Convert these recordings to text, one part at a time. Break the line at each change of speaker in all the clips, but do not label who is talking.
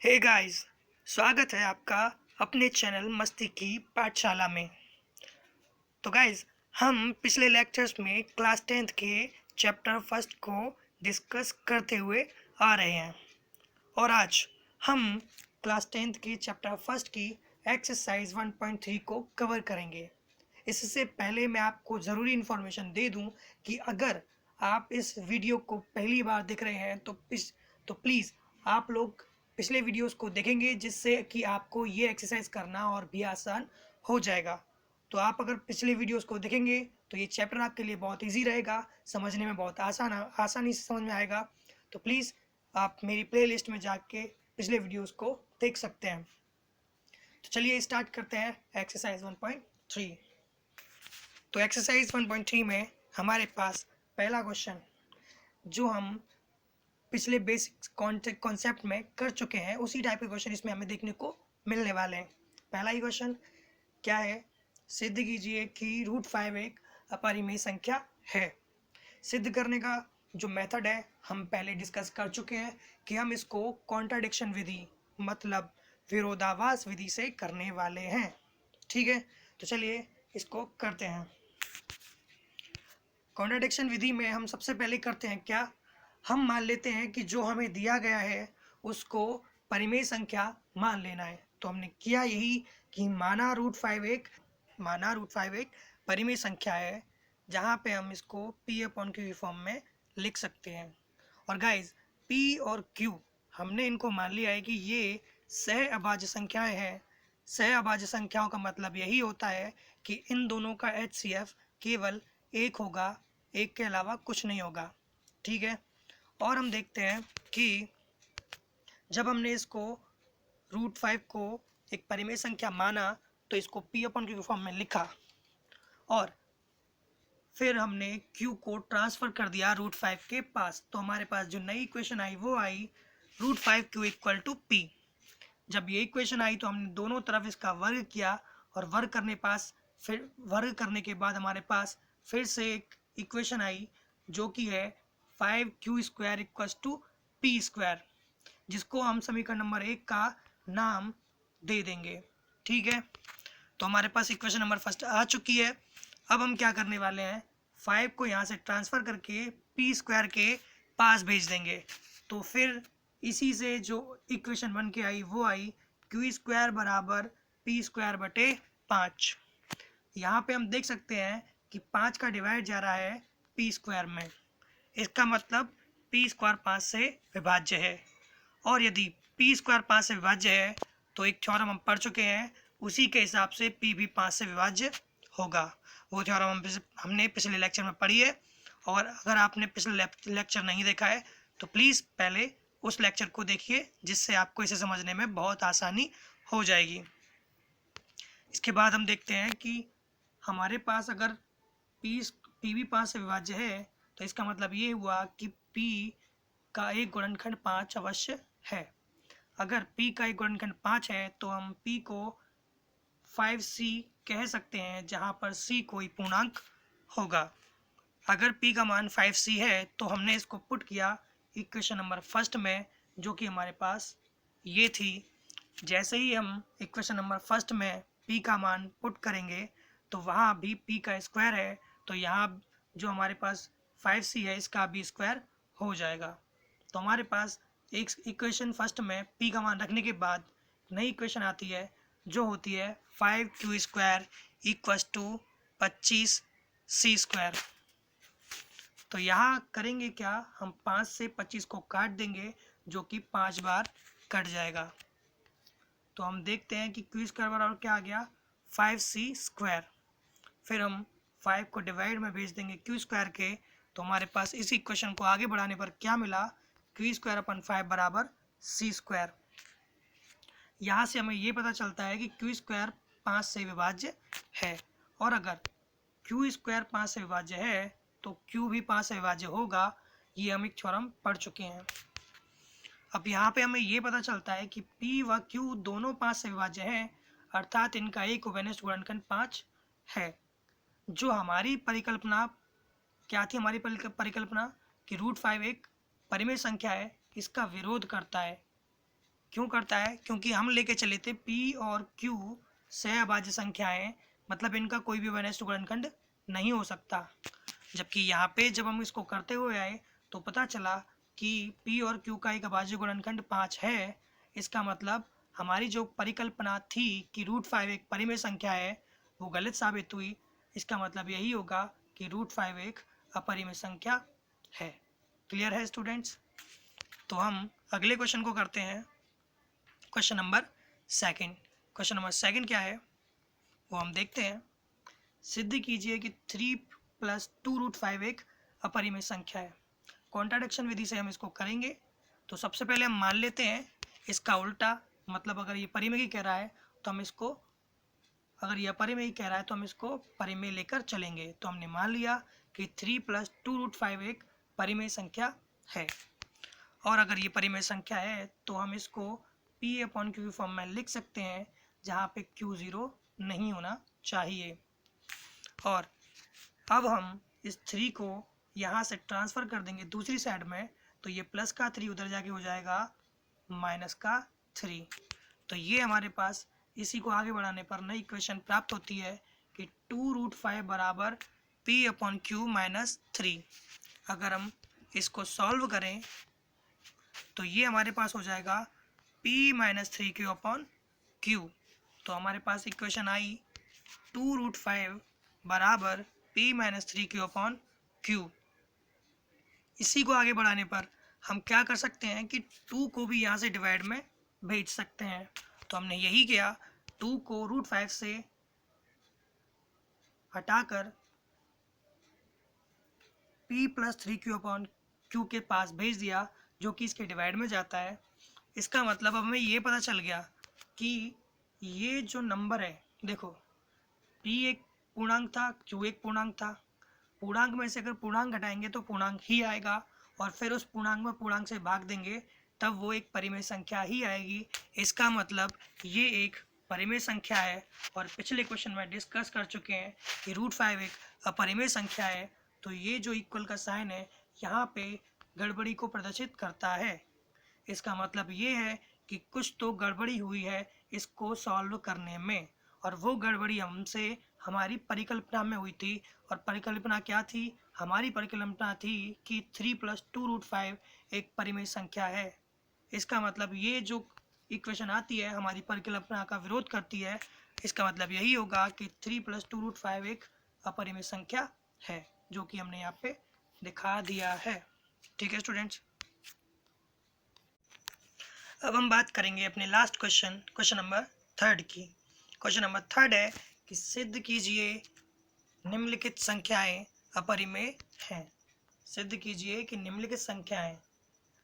Hey guys, स्वागत है आपका अपने चैनल मस्ती की पाठशाला में। तो गाइस, हम पिछले लेक्चर्स में क्लास 10th के चैप्टर फर्स्ट को डिस्कस करते हुए आ रहे हैं और आज हम क्लास 10th के चैप्टर फर्स्ट की एक्सरसाइज 1.3 को कवर करेंगे। इससे पहले मैं आपको ज़रूरी इन्फॉर्मेशन दे दूं कि अगर आप इस वीडियो को पहली बार देख रहे हैं तो प्लीज़ आप लोग पिछले वीडियोस को देखेंगे, जिससे कि आपको ये एक्सरसाइज करना और भी आसान हो जाएगा। तो आप अगर पिछले वीडियोस को देखेंगे तो ये चैप्टर आपके लिए बहुत इजी रहेगा, समझने में बहुत आसानी से समझ में आएगा। तो प्लीज़ आप मेरी प्लेलिस्ट में जाके पिछले वीडियोस को देख सकते हैं। तो चलिए स्टार्ट करते हैं एक्सरसाइज 1.3। तो एक्सरसाइज 1.3 में हमारे पास पहला क्वेश्चन, जो हम पिछले बेसिक कॉन्सेप्ट में कर चुके हैं, उसी टाइप के क्वेश्चन इसमें हमें देखने को मिलने वाले हैं। पहला ही क्वेश्चन क्या है? सिद्ध कीजिए कि √5 एक अपरिमेय संख्या है। सिद्ध करने का जो मेथड है हम पहले डिस्कस कर चुके हैं कि हम इसको कॉन्ट्राडिक्शन विधि मतलब विरोधाभास विधि से करने वाले हैं। ठीक है, तो चलिए इसको करते हैं। कॉन्ट्राडिक्शन विधि में हम सबसे पहले करते हैं क्या, हम मान लेते हैं कि जो हमें दिया गया है उसको परिमेय संख्या मान लेना है। तो हमने किया यही कि माना √5 एक परिमेय संख्या है, जहाँ पे हम इसको P/Q फॉर्म में लिख सकते हैं। और गाइज, P और Q हमने इनको मान लिया है कि ये सह अभाज्य संख्याएं हैं। सह अभाज्य संख्याओं का मतलब यही होता है कि इन दोनों का HCF केवल एक होगा, एक के अलावा कुछ नहीं होगा। ठीक है, और हम देखते हैं कि जब हमने इसको √5 को एक परिमेय संख्या माना तो इसको P/Q फॉर्म में लिखा और फिर हमने Q को ट्रांसफ़र कर दिया √5 के पास। तो हमारे पास जो नई इक्वेशन आई वो आई √5Q = P। जब ये इक्वेशन आई तो हमने दोनों तरफ इसका वर्ग किया और वर्ग करने के बाद हमारे पास फिर से एक इक्वेशन आई जो कि है 5Q² = P², जिसको हम समीकरण नंबर 1 का नाम दे देंगे। ठीक है, तो हमारे पास इक्वेशन नंबर फर्स्ट आ चुकी है। अब हम क्या करने वाले हैं, 5 को यहाँ से ट्रांसफ़र करके P² के पास भेज देंगे। तो फिर इसी से जो इक्वेशन बन के आई वो आई Q² = P² / 5। यहाँ पे हम देख सकते हैं कि 5 का डिवाइड जा रहा है P² में। इसका मतलब P² 5 से विभाज्य है, और यदि P² 5 से विभाज्य है तो एक थ्योरम हम पढ़ चुके हैं, उसी के हिसाब से P भी 5 से विभाज्य होगा। वो थ्योरम हमने पिछले लेक्चर में पढ़ी है, और अगर आपने पिछले लेक्चर नहीं देखा है तो प्लीज़ पहले उस लेक्चर को देखिए, जिससे आपको इसे समझने में बहुत आसानी हो जाएगी। इसके बाद हम देखते हैं कि हमारे पास अगर P भी 5 से विभाज्य है तो इसका मतलब ये हुआ कि P का एक गुणनखंड 5 अवश्य है। अगर P का एक गुणनखंड 5 है तो हम P को 5C कह सकते हैं, जहाँ पर C कोई पूर्णांक होगा। अगर P का मान 5C है तो हमने इसको पुट किया इक्वेशन नंबर फर्स्ट में, जो कि हमारे पास ये थी। जैसे ही हम इक्वेशन नंबर फर्स्ट में P का मान पुट करेंगे तो वहाँ भी P का स्क्वायर है, तो यहाँ जो हमारे पास 5C है इसका भी स्क्वायर हो जाएगा। तो हमारे पास एक इक्वेशन फर्स्ट में P का मान रखने के बाद नई इक्वेशन आती है जो होती है 5Q² = 25C²। तो यहाँ करेंगे क्या, हम 5 से 25 को काट देंगे, जो कि 5 बार कट जाएगा। तो हम देखते हैं कि Q² बराबर क्या आ गया, 5C²। फिर हम 5 को डिवाइड में भेज देंगे Q² के, तो हमारे पास इसी इक्वेशन को आगे बढ़ाने पर क्या मिला, Q² / 5 = C²। यहाँ से हमें ये पता चलता है कि Q² 5 से विभाज्य है, और अगर Q² 5 से विभाज्य है तो Q भी 5 से विभाज्य होगा। ये हम एक थ्योरम पढ़ चुके हैं। अब यहाँ पे हमें ये पता चलता है कि P व Q दोनों 5 से विभाज्य हैं, अर्थात इनका एक उभयनिष्ठ गुणनखंड 5 है। जो हमारी परिकल्पना क्या थी, हमारी परिकल्पना कि √5 एक परिमेय संख्या है, इसका विरोध करता है। क्यों करता है? क्योंकि हम लेके चले थे P और Q सहअभाज्य संख्याएं, मतलब इनका कोई भी 1:2 गुणनखंड नहीं हो सकता। जबकि यहाँ पे जब हम इसको करते हुए आए तो पता चला कि P और Q का एक अभाज्य गुणनखंड 5 है। इसका मतलब हमारी जो परिकल्पना थी कि √5 एक परिमेय संख्या है वो गलत साबित हुई। इसका मतलब यही होगा कि √5 एक अपरिमेय संख्या है। क्लियर है स्टूडेंट्स? तो हम अगले क्वेश्चन को करते हैं। क्वेश्चन नंबर सेकंड क्या है वो हम देखते हैं। सिद्ध कीजिए कि 3 + 2√5 एक अपरिमेय संख्या है। कॉन्ट्राडिक्शन विधि से हम इसको करेंगे। तो सबसे पहले हम मान लेते हैं इसका उल्टा, मतलब अगर ये परिमेय कह रहा है तो हम इसको, अगर ये अपरिमेय कह रहा है तो हम इसको परिमेय लेकर चलेंगे। तो हमने मान लिया कि 3 + 2√5 एक परिमेय संख्या है। और अगर ये परिमेय संख्या है तो हम इसको P/Q फॉर्म में लिख सकते हैं, जहाँ पे Q 0 नहीं होना चाहिए। और अब हम इस 3 को यहाँ से ट्रांसफ़र कर देंगे दूसरी साइड में, तो ये प्लस का 3 उधर जाके हो जाएगा माइनस का 3। तो ये हमारे पास इसी को आगे बढ़ाने पर नई इक्वेशन प्राप्त होती है कि 2√5 बराबर P/Q - 3। अगर हम इसको सॉल्व करें तो ये हमारे पास हो जाएगा P - 3Q/Q। तो हमारे पास इक्वेशन आई 2√5 बराबर P - 3Q/Q। इसी को आगे बढ़ाने पर हम क्या कर सकते हैं कि 2 को भी यहाँ से डिवाइड में भेज सकते हैं। तो हमने यही किया, 2 को √5 से हटाकर P + 3Q/Q के पास भेज दिया, जो कि इसके डिवाइड में जाता है। इसका मतलब अब हमें ये पता चल गया कि ये जो नंबर है, देखो P एक पूर्णांक था, Q एक पूर्णांक था। पूर्णांक में से अगर पूर्णांक घटाएंगे तो पूर्णांक ही आएगा, और फिर उस पूर्णांक में पूर्णांक से भाग देंगे तब वो एक परिमेय संख्या ही आएगी। इसका मतलब ये एक परिमेय संख्या है। और पिछले क्वेश्चन में डिस्कस कर चुके हैं कि √5 एक अपरिमेय संख्या है। तो ये जो इक्वल का साइन है यहाँ पे गड़बड़ी को प्रदर्शित करता है। इसका मतलब ये है कि कुछ तो गड़बड़ी हुई है इसको सॉल्व करने में, और वो गड़बड़ी हमसे हमारी परिकल्पना में हुई थी। और परिकल्पना क्या थी? हमारी परिकल्पना थी कि 3 + 2√5 एक परिमेय संख्या है। इसका मतलब ये जो इक्वेशन आती है हमारी परिकल्पना का विरोध करती है। इसका मतलब यही होगा कि 3 + 2√5 एक अपरिमेय संख्या है, जो कि हमने यहाँ पे दिखा दिया है। ठीक है स्टूडेंट्स, अब हम बात करेंगे अपने लास्ट क्वेश्चन नंबर 3 की। क्वेश्चन नंबर 3 है कि सिद्ध कीजिए निम्नलिखित संख्याएं अपरिमेय हैं। सिद्ध कीजिए कि निम्नलिखित संख्याएं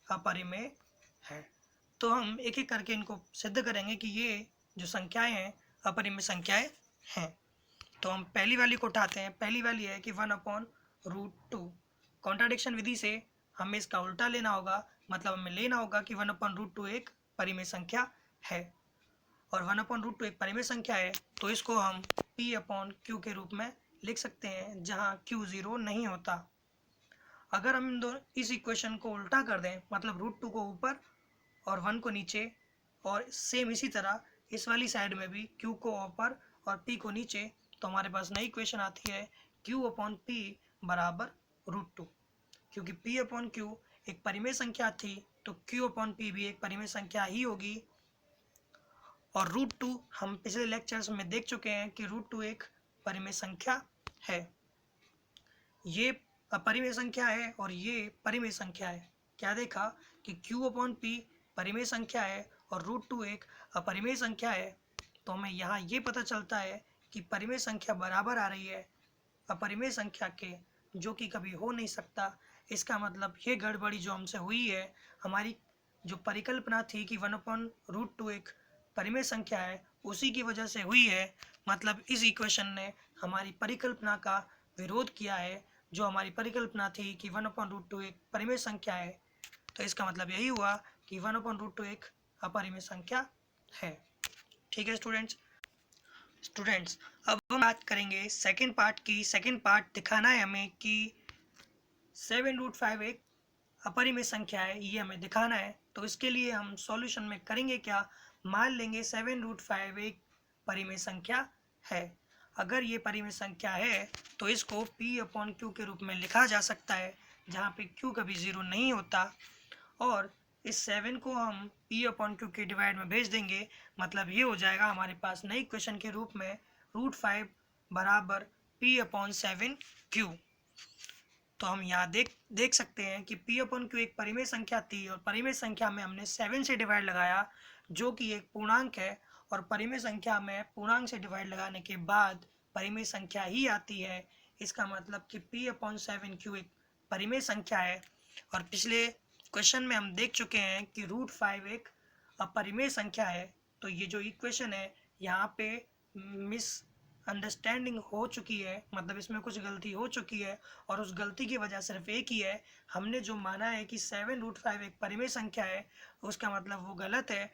अपरिमेय हैं। तो हम एक एक करके इनको सिद्ध करेंगे कि ये जो संख्याएं हैं अपरिमेय संख्याएं हैं। तो हम पहली वाली को उठाते हैं। पहली वाली है कि 1/√2। कॉन्ट्राडिक्शन विधि से हमें इसका उल्टा लेना होगा, मतलब हमें लेना होगा कि 1/√2 एक परिमेय संख्या है। और 1/√2 एक परिमेय संख्या है तो इसको हम P/Q के रूप में लिख सकते हैं, जहाँ Q 0 नहीं होता। अगर हम इस इक्वेशन को उल्टा कर दें, मतलब √2 को ऊपर और 1 को नीचे, और सेम इसी तरह इस वाली साइड में भी Q को ऊपर और P को नीचे, तो हमारे पास नई इक्वेशन आती है Q/P बराबर √2। क्योंकि P/Q एक परिमेय संख्या थी तो Q/P भी एक परिमेय संख्या ही होगी। और √2 हम पिछले लेक्चर्स में देख चुके हैं कि √2 एक परिमेय संख्या है। ये अपरिमेय संख्या है और ये परिमेय संख्या है। क्या देखा कि Q/P परिमेय संख्या है और √2 एक अपरिमेय संख्या है। तो हमें यहाँ ये पता चलता है कि परिमेय संख्या बराबर आ रही है अपरिमेय संख्या के, जो कि कभी हो नहीं सकता। इसका मतलब ये गड़बड़ी जो हमसे हुई है, हमारी जो परिकल्पना थी कि 1/√2 एक परिमेय संख्या है, उसी की वजह से हुई है। मतलब इस इक्वेशन ने हमारी परिकल्पना का विरोध किया है। जो हमारी परिकल्पना थी कि 1/√2 एक परिमेय संख्या है, तो इसका मतलब यही हुआ कि 1/√2 एक अपरिमेय संख्या है। ठीक है स्टूडेंट्स, अब हम बात करेंगे सेकंड पार्ट की। सेकंड पार्ट दिखाना है हमें कि 7√5 एक अपरिमेय संख्या है ये हमें दिखाना है। तो इसके लिए हम सॉल्यूशन में करेंगे क्या, मान लेंगे 7√5 एक परिमेय संख्या है। अगर ये परिमेय संख्या है तो इसको P/Q के रूप में लिखा जा सकता है, जहाँ पे Q कभी 0 नहीं होता। और इस 7 को हम P/Q के डिवाइड में भेज देंगे, मतलब ये हो जाएगा हमारे पास नई इक्वेशन के रूप में √5 बराबर P/7Q। तो हम यहाँ देख सकते हैं कि P/Q एक परिमेय संख्या थी और परिमेय संख्या में हमने 7 से डिवाइड लगाया, जो कि एक पूर्णांक है। और परिमेय संख्या में पूर्णांक से डिवाइड लगाने के बाद परिमेय संख्या ही आती है। इसका मतलब कि P/7Q एक परिमेय संख्या है। और पिछले क्वेश्चन में हम देख चुके हैं कि √5 एक अपरिमेय संख्या है। तो ये जो इक्वेशन है यहाँ पे मिस अंडरस्टैंडिंग हो चुकी है, मतलब इसमें कुछ गलती हो चुकी है और उस गलती की वजह सिर्फ एक ही है, हमने जो माना है कि 7√5 एक परिमेय संख्या है, उसका मतलब वो गलत है।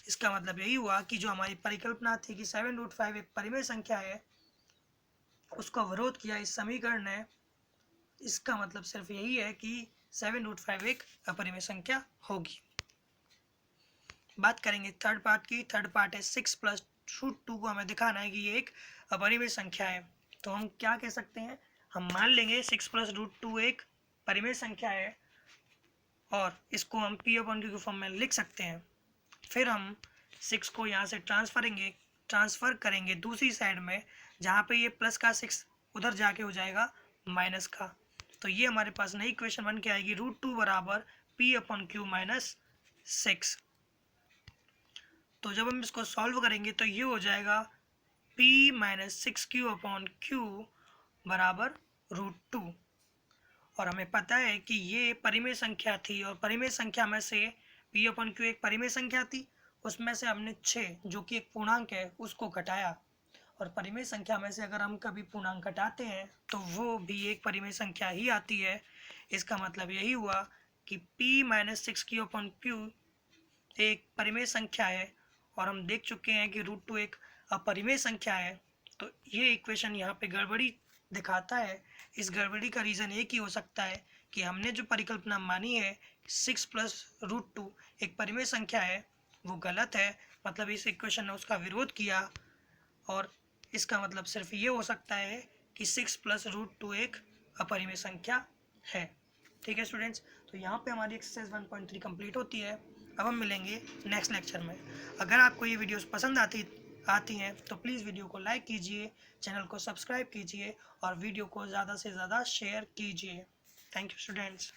इसका मतलब यही हुआ कि जो हमारी परिकल्पना थी कि 7√5 एक परिमेय संख्या है, उसका विरोध किया इस समीकरण ने। इसका मतलब सिर्फ यही है कि 7√5 एक अपरिमेय संख्या होगी। बात करेंगे थर्ड पार्ट की। थर्ड पार्ट है 6 + √2 को हमें दिखाना है कि ये एक अपरिमेय संख्या है। तो हम क्या कह सकते हैं, हम मान लेंगे 6 + √2 एक परिमेय संख्या है और इसको हम P/Q के फॉर्म में लिख सकते हैं। फिर हम 6 को यहाँ से ट्रांसफ़र करेंगे दूसरी साइड में, जहाँ पे ये प्लस का 6 उधर जाके हो जाएगा माइनस का। तो ये हमारे पास नई इक्वेशन बन के आएगी √2 बराबर P/Q - 6। तो जब हम इसको सॉल्व करेंगे तो ये हो जाएगा P - 6Q/Q बराबर √2। और हमें पता है कि ये परिमेय संख्या थी और परिमेय संख्या में से P/Q एक परिमेय संख्या थी, उसमें से हमने 6 जो कि एक पूर्णांक है उसको घटाया। और परिमेय संख्या में से अगर हम कभी पूर्णांक घटाते हैं तो वो भी एक परिमेय संख्या ही आती है। इसका मतलब यही हुआ कि P - 6Q/Q एक परिमेय संख्या है और हम देख चुके हैं कि √2 एक अपरिमेय संख्या है। तो ये इक्वेशन यहाँ पे गड़बड़ी दिखाता है। इस गड़बड़ी का रीज़न एक ही हो सकता है कि हमने जो परिकल्पना मानी है 6 + √2 एक परिमेय संख्या है, वो गलत है। मतलब इस इक्वेशन ने उसका विरोध किया और इसका मतलब सिर्फ ये हो सकता है कि 6 + √2 एक अपरिमेय संख्या है। ठीक है स्टूडेंट्स, तो यहाँ पे हमारी एक्सरसाइज 1.3 कंप्लीट होती है। अब हम मिलेंगे नेक्स्ट लेक्चर में। अगर आपको ये वीडियोस पसंद आती हैं तो प्लीज़ वीडियो को लाइक कीजिए, चैनल को सब्सक्राइब कीजिए और वीडियो को ज़्यादा से ज़्यादा शेयर कीजिए। Thank you students.